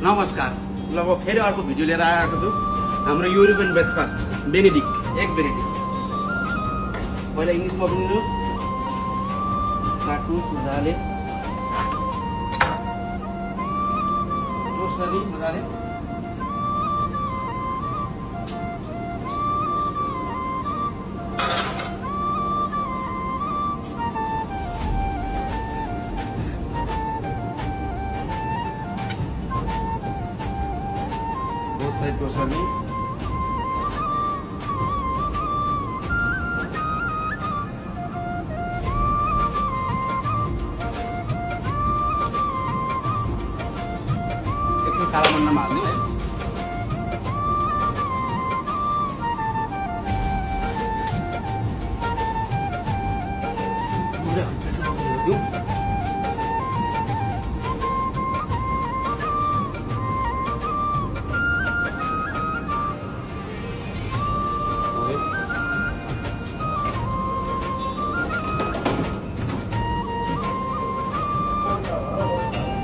नमस्कार। ल म फेरि अर्को भिडियो लिएर आएको छु। हाम्रो European breakfast Benedict, egg Benedict. पहिला इङ्ग्लिसमा पनि लिनुहोस्, काट्नुहोस् मजाले, टोस्ट गर्ने मजाले। साइड टोस्ट गर्ने, एकछिन सादा मन्नमा हाल्ने है।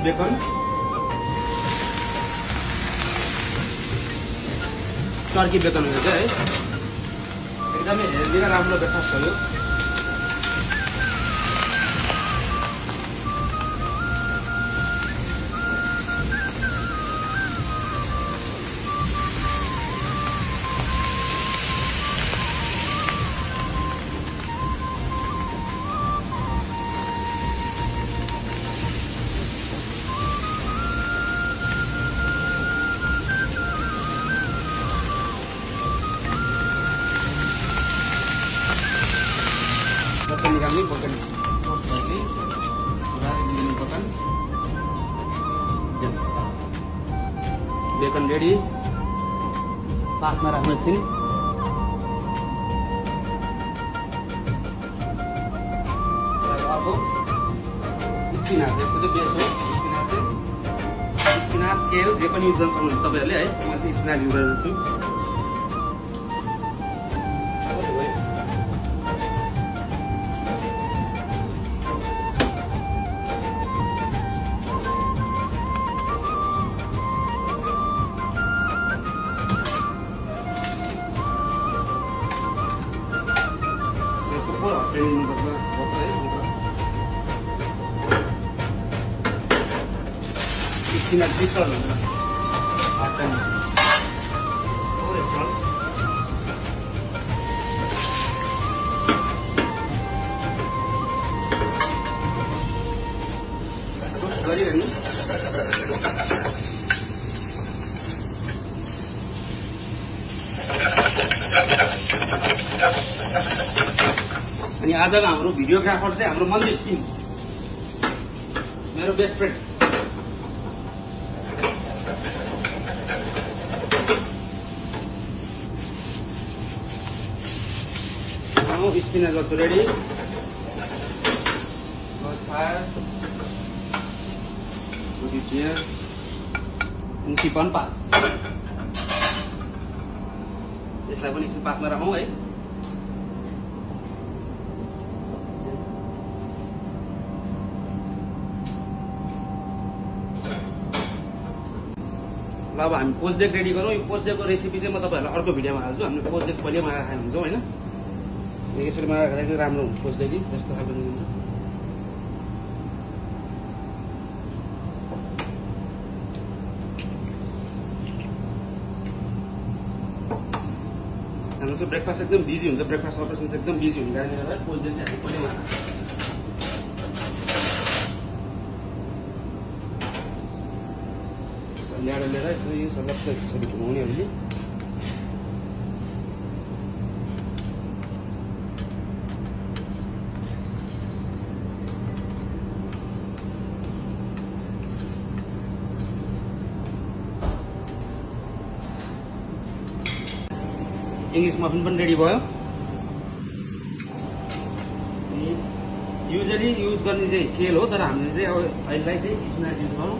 बेकन टर्की बेकन हुन्छ है, एकदमै हेल्दी र राम्रो ब्रेकफास्ट हो यो। बटन निकाल्ने, बटन टोस्ट गर्ने, मजाले बटन। बेकन रेडी, पासमा राख्नु एकछिन। अर्को स्पिनाच, यसको चाहिँ बेस हो स्पिनाच चाहिँ। स्पिनाच केल जे पनि युज गर्न सक्नुहुन्छ तपाईँहरूले है। म चाहिँ स्पिनाच युज गर्छु। स्पिनाच बिटर हुन्छ, गरिरहनु। अनि आजको हाम्रो भिडियोग्राफर चाहिँ हाम्रो मन्दिर सिंह, मेरो best friend. Spinach also ready. Fire. Put it here and keep on pass. यसलाई पनि एकछिन पासमा राखौँ है। ल अब हामी पोस्ट डेक रेडी गरौँ। यो पोस्ट डेकको रेसिपी चाहिँ म तपाईँहरूलाई अर्को भिडियोमा हाल्छु। हामीले पोस्ट डेक कहिले मागा खाए हुन्छौँ होइन, यसरी मागा खाँदाखेरि राम्रो हुन्छ। पोस्ट डेक जस्तो खालको हुन्छ। हाम्रो चाहिँ ब्रेकफास्ट एकदम बिजी हुन्छ, ब्रेकफास्ट अपरेसन चाहिँ एकदम बिजी हुन्छ कारणले गर्दा पोस्ट डेक चाहिँ हामी कहिले मागा ल्याएर लिएर यसरी सबै यसरी घुमाउने हामीले। इङ्ग्लिस मफिन पनि रेडी भयो। युजली युज गर्ने चाहिँ केल हो, तर हामीले चाहिँ अब अहिलेलाई चाहिँ स्पिनाच युज गरौँ।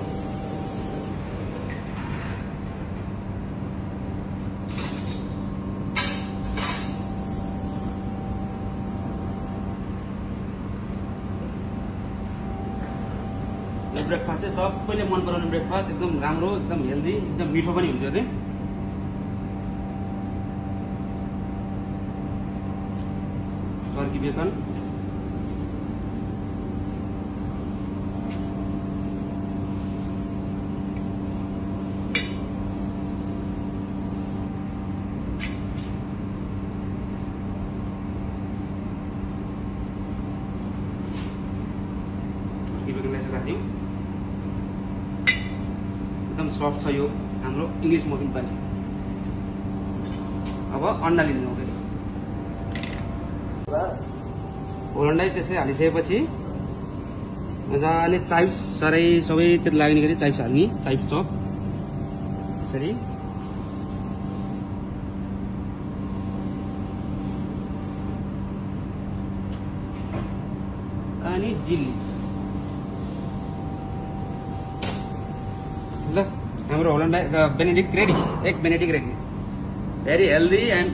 ब्रेकफास्ट चाहिँ सबैले मन पराउने ब्रेकफास्ट, एकदम राम्रो, एकदम हेल्दी, एकदम मिठो पनि हुन्छ चाहिँ। टर्की बेकन, राख्यौँ। एकदम सफ्ट छ यो हाम्रो इङ्ग्लिस मफिन पनि। अब अन्डा लिन्छौँ फेरि। होलन्डाइ त्यसै हालिसकेपछि मजाले चाइप्स सबैतिर लाग्ने गरी चाइप्स हाल्ने, चाइप्स चप यसरी। अनि जिल्ली ल हाम्रो होलन्डाइ बेनेडिक्ट रेडी, एक Benedict ready. Very healthy and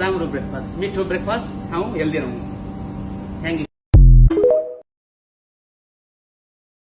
राम्रो ब्रेकफास्ट, मिठो ब्रेकफास्ट खाउँ, हेल्दी रहौँ। Thank you.